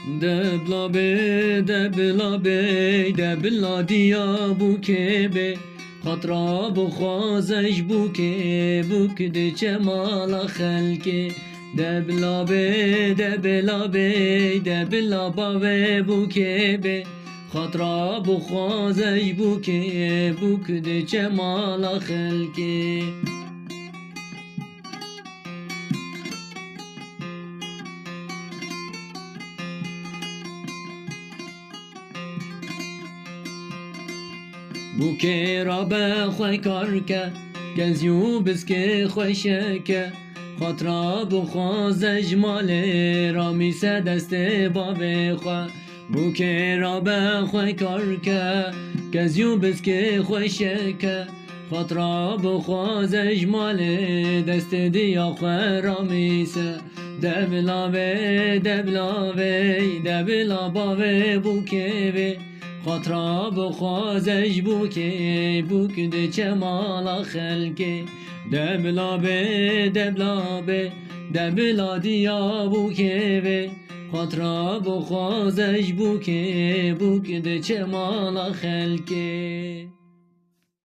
دبلا به دبلا به دبلا دیا بو که به خاطرا بخوازش بو که ده جمال خلقه دبلا به دبلا به دبلا باوه بو که به خاطرا بخوازش بو که ده جمال خلقه بو که را به خوی کار که گزیو بسکه خوشه که خاطرا بخواز اجمال را میسه دست باب خواه بو که را به خوی کار که گزیو بسکه خوشه که خاطرا بخواز اجمال دست دیا خواه را میسه دبلا به دبلا به دبلا باوه بو که به خاطرا بخوازش بو که ده جمال خلقه دبلا به دبلا به دبلا دیا بو که به خاطرا بخوازش بو که ده جمال خلقه